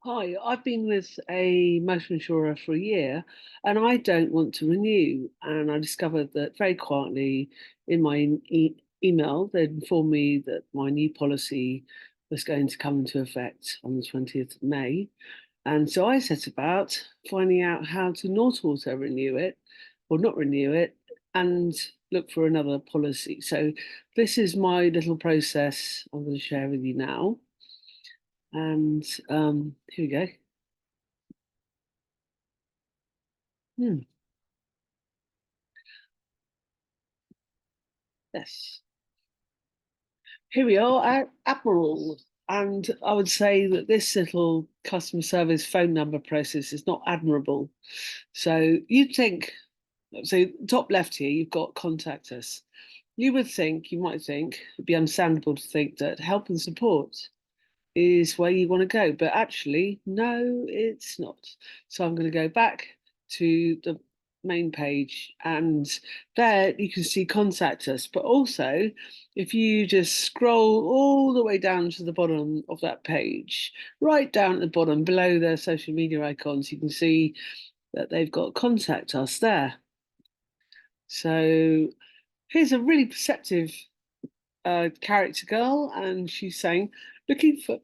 Hi, I've been with a motor insurer for a year and I don't want to renew. And I discovered that very quietly in my email, they'd informed me that my new policy was going to come into effect on the 20th of May. And so I set about finding out how to not auto renew it or not renew it and look for another policy. So this is my little process I'm going to share with you now. And here we go. Hmm. Yes. Here we are at Admiral. And I would say that this little customer service phone number process is not admirable. So you'd think, so top left here, you've got contact us. You might think, it'd be understandable to think that help and support is where you want to go. But actually, no, it's not. So I'm going to go back to the main page and there you can see contact us. But also, if you just scroll all the way down to the bottom of that page, right down at the bottom below their social media icons, you can see that they've got contact us there. So here's a really perceptive character girl, and she's saying, looking for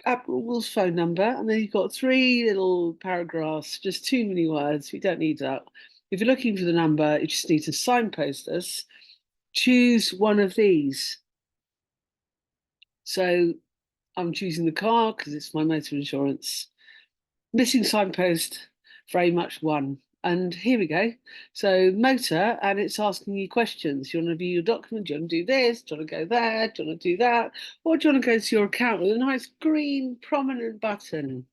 Admiral's phone number. And then you've got three little paragraphs, just too many words. We don't need that. If you're looking for the number, you just need to signpost us. Choose one of these. So I'm choosing the car because it's my motor insurance. Missing signpost, very much one. And here we go. So motor, and it's asking you questions. Do you want to view your document? Do you want to do this? Do you want to go there? Do you want to do that? Or do you want to go to your account with a nice green prominent button?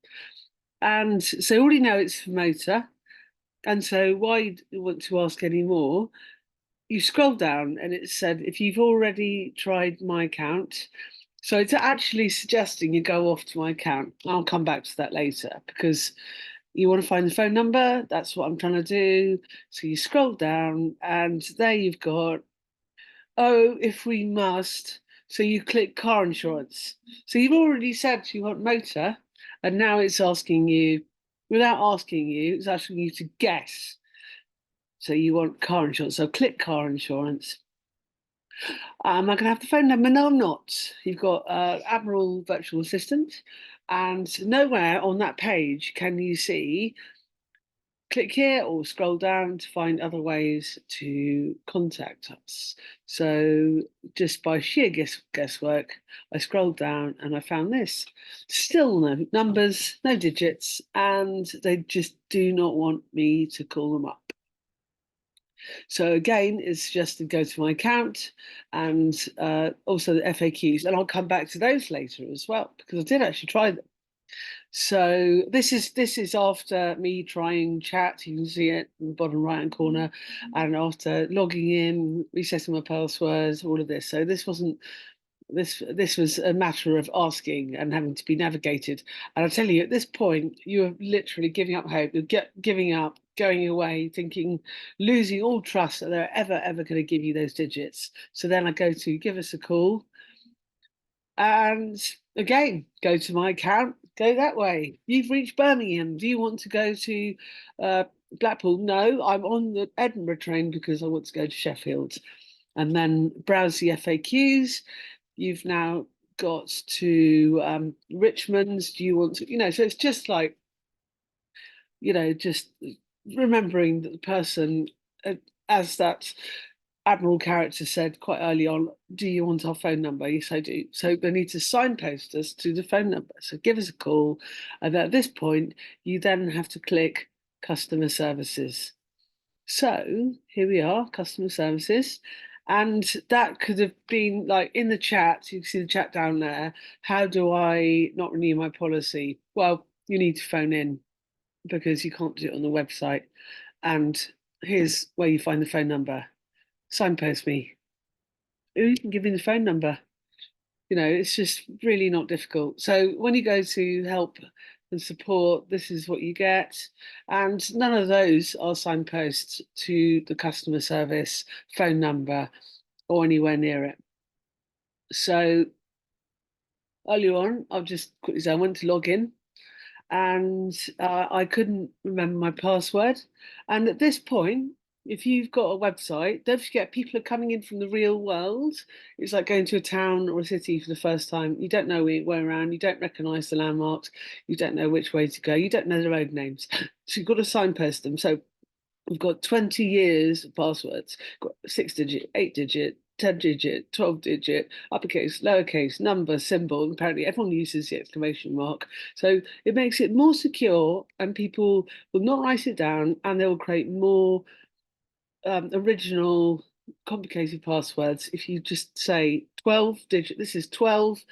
And so you already know it's for motor. And so why you want to ask any more? You scroll down and it said, if you've already tried my account, so it's actually suggesting you go off to my account. I'll come back to that later because you want to find the phone number. That's what I'm trying to do. So you scroll down and there you've got, oh, if we must. So you click car insurance. So you've already said you want motor, and now it's asking you, without asking you, it's asking you to guess. So you want car insurance. So click car insurance. Am I going to have the phone number? No, I'm not. You've got Admiral Virtual Assistant, and nowhere on that page can you see click here or scroll down to find other ways to contact us. So just by sheer guesswork, I scrolled down and I found this. Still no numbers, no digits, and they just do not want me to call them up. So again, it's just to go to my account and also the FAQs, and I'll come back to those later as well because I did actually try them. So this is after me trying chat. You can see it in the bottom right hand corner, and after logging in, resetting my passwords, all of this. So this was a matter of asking and having to be navigated. And I tell you, at this point, you're literally giving up hope. You're giving up, going away, thinking, losing all trust that they're ever going to give you those digits. So then I go to give us a call, and again, go to my account, go that way. You've reached Birmingham. Do you want to go to Blackpool? No, I'm on the Edinburgh train because I want to go to Sheffield. And then browse the FAQs. You've now got to Richmond. Do you want to, so it's just like, just remembering that the person, as that Admiral character said quite early on, do you want our phone number? Yes, I do. So they need to signpost us to the phone number. So give us a call. And at this point, you then have to click customer services. So here we are, customer services. And that could have been like in the chat, you can see the chat down there. How do I not renew my policy? Well, you need to phone in because you can't do it on the website. And here's where you find the phone number. Signpost me. You can give me the phone number. It's just really not difficult. So when you go to help and support, this is what you get. And none of those are signposts to the customer service phone number or anywhere near it. So earlier on, I've just quickly say I went to log in and I couldn't remember my password. And at this point, if you've got a website, don't forget people are coming in from the real world. It's like going to a town or a city for the first time. You don't know where around, you don't recognise the landmarks, you don't know which way to go, you don't know the road names. So you've got to signpost them. So we've got 20 years of passwords, got 6 digit, 8 digit, 10 digit, 12 digit, uppercase, lowercase, number, symbol. And apparently, everyone uses the exclamation mark. So it makes it more secure, and people will not write it down, and they will create more original, complicated passwords. If you just say 12 digit, this is 12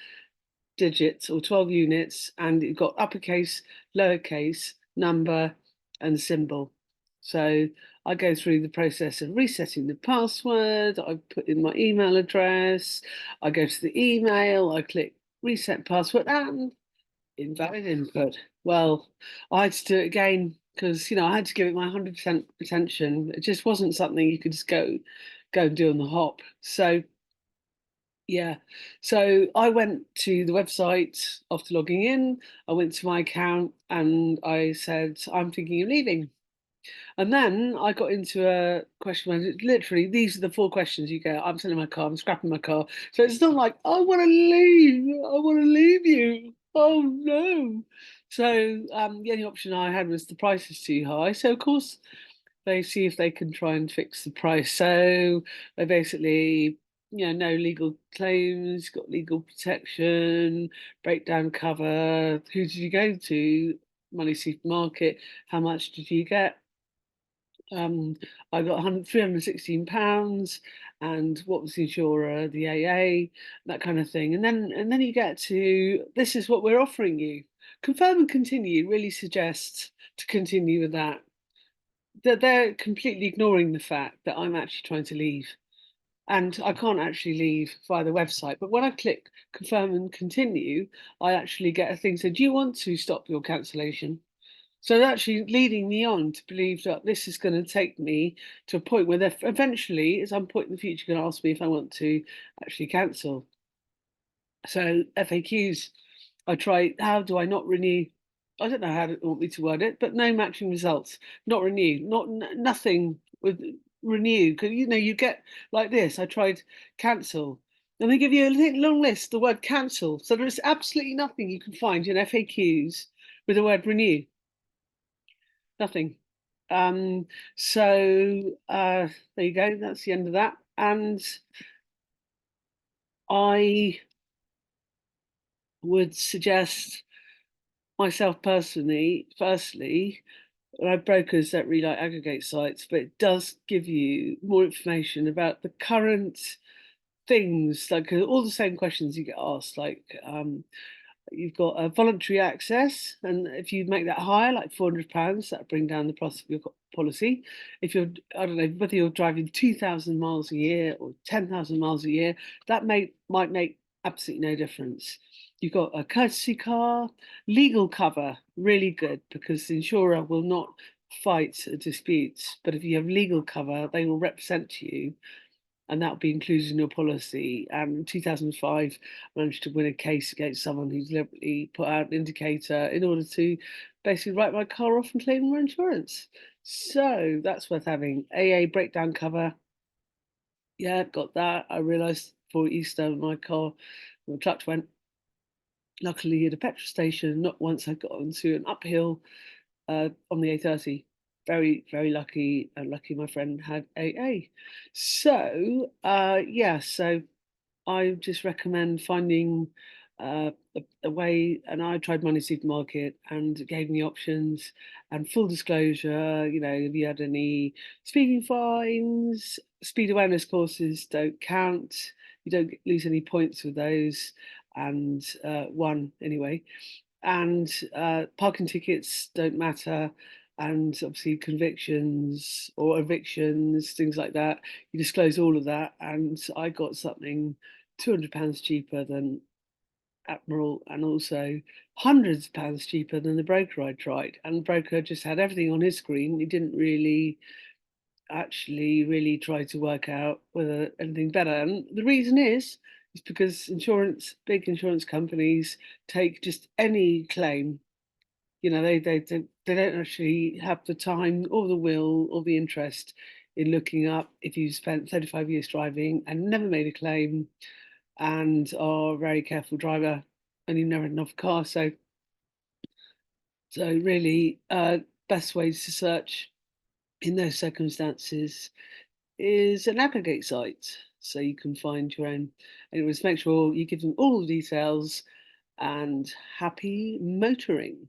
digits or 12 units, and you've got uppercase, lowercase, number, and symbol. So I go through the process of resetting the password. I put in my email address. I go to the email. I click reset password and invalid input. Well, I had to do it again because I had to give it my 100% attention. It just wasn't something you could just go and do on the hop. So yeah. So I went to the website after logging in. I went to my account and I said, I'm thinking of leaving. And then I got into a question where literally these are the four questions you get. I'm selling my car, I'm scrapping my car. So it's not like, I want to leave. I want to leave you. Oh no. So the only option I had was the price is too high. So of course they see if they can try and fix the price. So they basically, no legal claims, got legal protection, breakdown cover. Who did you go to? Money Supermarket. How much did you get? Um, I got £316, and what was the insurer, the AA, that kind of thing. And then you get to this is what we're offering you. Confirm and continue really suggests to continue with that. That they're completely ignoring the fact that I'm actually trying to leave. And I can't actually leave via the website. But when I click confirm and continue, I actually get a thing. So, do you want to stop your cancellation? So they're actually leading me on to believe that this is going to take me to a point where they're eventually, at some point in the future, going to ask me if I want to actually cancel. So FAQs, I try, how do I not renew? I don't know how to want me to word it, but no matching results, not renew, nothing with renew. Because you get like this. I tried cancel, and they give you a long list, the word cancel. So there's absolutely nothing you can find in FAQs with the word renew. Nothing. Um, so there you go. That's the end of that. And I would suggest myself personally, firstly, I have brokers that really like aggregate sites, but it does give you more information about the current things, like all the same questions you get asked, like you've got a voluntary access, and if you make that higher, like £400, that'll bring down the price of your policy. If you're, I don't know, whether you're driving 2,000 miles a year or 10,000 miles a year, that might make absolutely no difference. You've got a courtesy car, legal cover, really good because the insurer will not fight a dispute. But if you have legal cover, they will represent you and that will be included in your policy. And in 2005, I managed to win a case against someone who deliberately put out an indicator in order to basically write my car off and claim more insurance. So that's worth having. AA breakdown cover. Yeah, got that. I realised for Easter, my car, my clutch went. Luckily, at a petrol station, not once I got onto an uphill on the A30. Very, very lucky, and lucky my friend had AA. So, yeah, so I just recommend finding a way, and I tried Money Supermarket and it gave me options and full disclosure. If you had any speeding fines, speed awareness courses don't count. You don't lose any points with those, and one anyway. And parking tickets don't matter, and obviously convictions or evictions, things like that. You disclose all of that, and I got something £200 cheaper than Admiral, and also hundreds of pounds cheaper than the broker I tried. And the broker just had everything on his screen. He didn't really actually really try to work out whether anything better. And the reason is because big insurance companies take just any claim. They don't actually have the time or the will or the interest in looking up if you spent 35 years driving and never made a claim and are a very careful driver and you've never had another car. So really, best ways to search in those circumstances is an aggregate site, so you can find your own. Anyways, make sure you give them all the details and happy motoring.